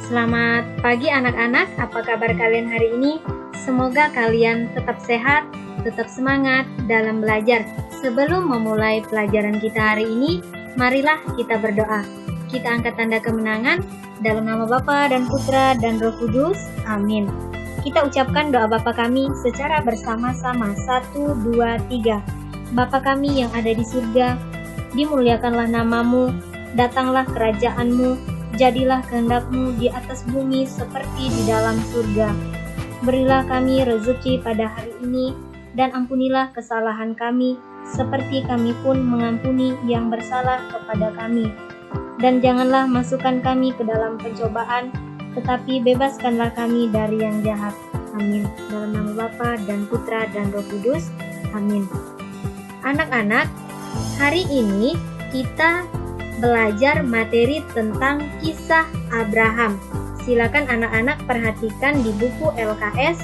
Selamat pagi anak-anak, apa kabar kalian hari ini? Semoga kalian tetap sehat, tetap semangat dalam belajar. Sebelum memulai pelajaran kita hari ini, marilah kita berdoa. Kita angkat tanda kemenangan dalam nama Bapa dan Putra dan Roh Kudus. Amin. Kita ucapkan doa Bapa kami secara bersama-sama. 1, 2, 3. Bapa kami yang ada di surga, dimuliakanlah namamu, datanglah kerajaanmu, jadilah kehendak-Mu di atas bumi seperti di dalam surga. Berilah kami rezeki pada hari ini, dan ampunilah kesalahan kami, seperti kami pun mengampuni yang bersalah kepada kami. Dan janganlah masukkan kami ke dalam pencobaan, tetapi bebaskanlah kami dari yang jahat. Amin. Dalam nama Bapa dan Putra dan Roh Kudus. Amin. Anak-anak, hari ini kita belajar materi tentang kisah Abraham. Silakan anak-anak perhatikan di buku LKS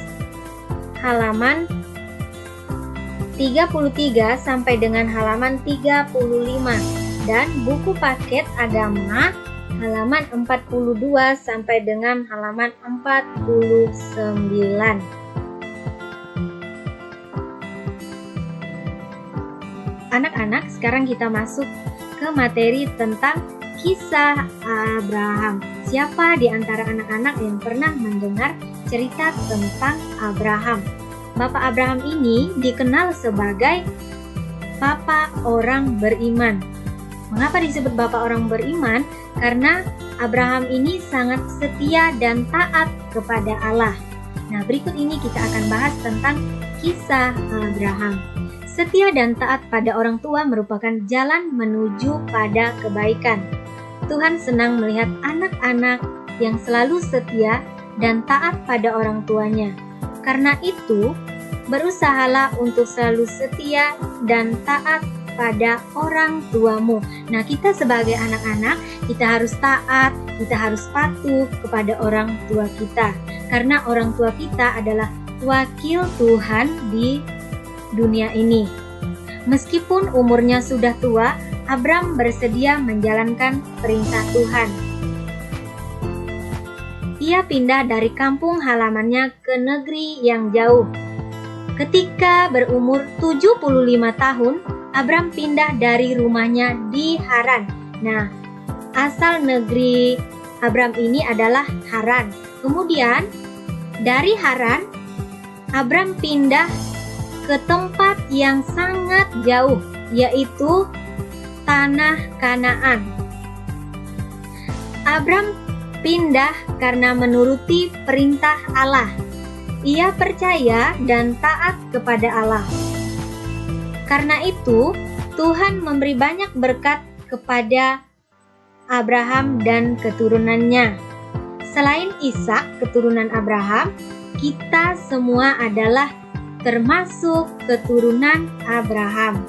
halaman 33 sampai dengan halaman 35 dan buku paket agama halaman 42 sampai dengan halaman 49. Anak-anak, sekarang kita masuk ke materi tentang kisah Abraham. Siapa di antara anak-anak yang pernah mendengar cerita tentang Abraham? Bapak Abraham ini dikenal sebagai Bapak orang beriman. Mengapa disebut Bapak orang beriman? Karena Abraham ini sangat setia dan taat kepada Allah. Nah, berikut ini kita akan bahas tentang kisah Abraham. Setia dan taat pada orang tua merupakan jalan menuju pada kebaikan. Tuhan senang melihat anak-anak yang selalu setia dan taat pada orang tuanya. Karena itu, berusahalah untuk selalu setia dan taat pada orang tuamu. Nah, kita sebagai anak-anak, kita harus taat, kita harus patuh kepada orang tua kita. Karena orang tua kita adalah wakil Tuhan di dunia ini. Meskipun umurnya sudah tua, Abram bersedia menjalankan perintah Tuhan. Ia pindah dari kampung halamannya ke negeri yang jauh. Ketika berumur 75 tahun, Abram pindah dari rumahnya di Haran. Nah, asal negeri Abram ini adalah Haran. Kemudian, dari Haran, Abram pindah ke tempat yang sangat jauh, yaitu tanah Kanaan. Abram pindah karena menuruti perintah Allah. Ia percaya dan taat kepada Allah. Karena itu, Tuhan memberi banyak berkat kepada Abraham dan keturunannya. Selain Ishak, keturunan Abraham, kita semua adalah termasuk keturunan Abraham.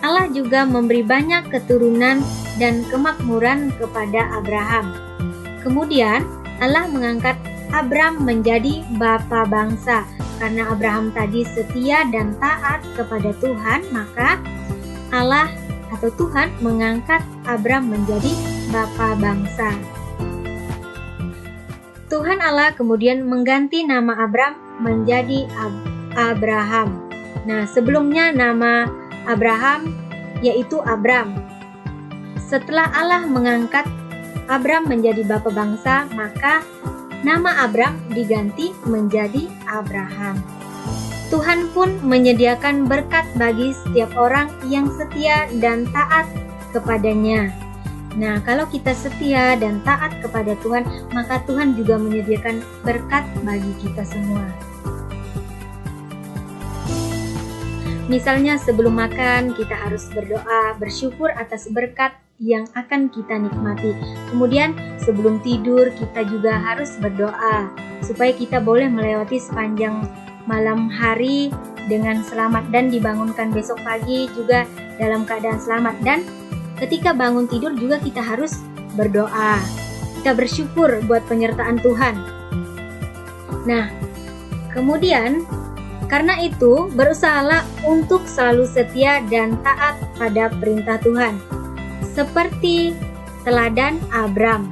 Allah juga memberi banyak keturunan dan kemakmuran kepada Abraham. Kemudian Allah mengangkat Abram menjadi bapa bangsa. Karena Abraham tadi setia dan taat kepada Tuhan, maka Allah atau Tuhan mengangkat Abram menjadi bapa bangsa. Tuhan Allah kemudian mengganti nama Abram menjadi Abraham. Nah, sebelumnya nama Abraham yaitu Abram. Setelah Allah mengangkat Abram menjadi bapa bangsa, maka nama Abram diganti menjadi Abraham. Tuhan pun menyediakan berkat bagi setiap orang yang setia dan taat kepadanya. Nah, kalau kita setia dan taat kepada Tuhan, maka Tuhan juga menyediakan berkat bagi kita semua. Misalnya sebelum makan, kita harus berdoa, bersyukur atas berkat yang akan kita nikmati. Kemudian sebelum tidur, kita juga harus berdoa, supaya kita boleh melewati sepanjang malam hari dengan selamat dan dibangunkan besok pagi juga dalam keadaan selamat. Dan ketika bangun tidur juga kita harus berdoa. Kita bersyukur buat penyertaan Tuhan. Nah, kemudian karena itu berusahalah untuk selalu setia dan taat pada perintah Tuhan. Seperti teladan Abram.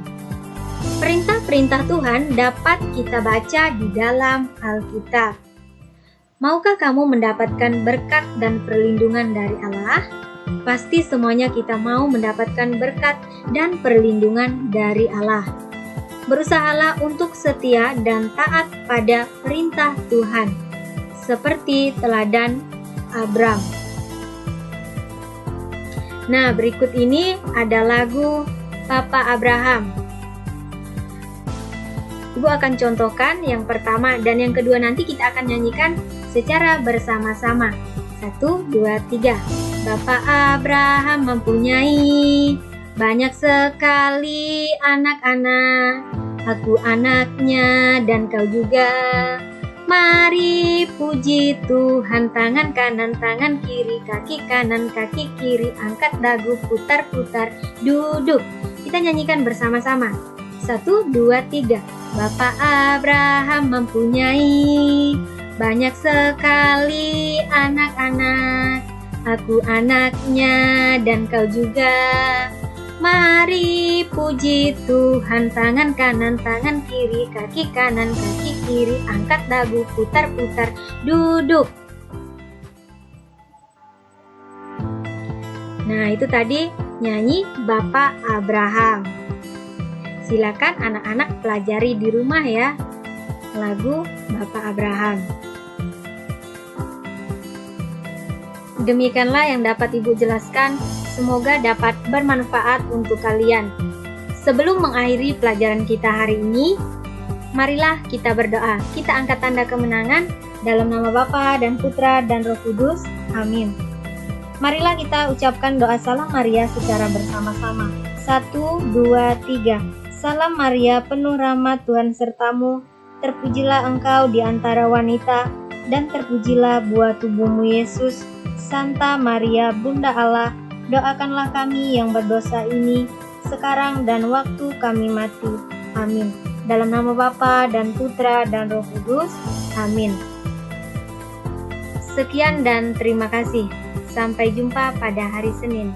Perintah-perintah Tuhan dapat kita baca di dalam Alkitab. Maukah kamu mendapatkan berkat dan perlindungan dari Allah? Pasti semuanya kita mau mendapatkan berkat dan perlindungan dari Allah. Berusahalah untuk setia dan taat pada perintah Tuhan, seperti teladan Abram. Nah, berikut ini ada lagu Papa Abraham. Ibu akan contohkan yang pertama dan yang kedua nanti kita akan nyanyikan secara bersama-sama. 1, 2, 3. Bapak Abraham mempunyai banyak sekali anak-anak. Aku anaknya dan kau juga. Mari puji Tuhan, tangan kanan, tangan kiri, kaki kanan, kaki kiri, angkat dagu, putar-putar, duduk. Kita nyanyikan bersama-sama. 1, 2, 3. Bapak Abraham mempunyai banyak sekali anak-anak. Aku anaknya dan kau juga. Mari puji Tuhan, tangan kanan, tangan kiri, kaki kanan, kaki kiri, angkat dagu, putar-putar, duduk. Nah, itu tadi nyanyi Bapak Abraham. Silakan anak-anak pelajari di rumah ya, lagu Bapak Abraham. Demikianlah yang dapat Ibu jelaskan, semoga dapat bermanfaat untuk kalian. Sebelum mengakhiri pelajaran kita hari ini, marilah kita berdoa. Kita angkat tanda kemenangan dalam nama Bapa dan Putra dan Roh Kudus. Amin. Marilah kita ucapkan doa salam Maria secara bersama-sama. 1, 2, 3. Salam Maria, penuh rahmat, Tuhan sertamu. Terpujilah engkau di antara wanita, dan terpujilah buah tubuhmu Yesus. Santa Maria, Bunda Allah, doakanlah kami yang berdosa ini, sekarang dan waktu kami mati. Amin. Dalam nama Bapa dan Putra dan Roh Kudus. Amin. Sekian dan terima kasih. Sampai jumpa pada hari Senin.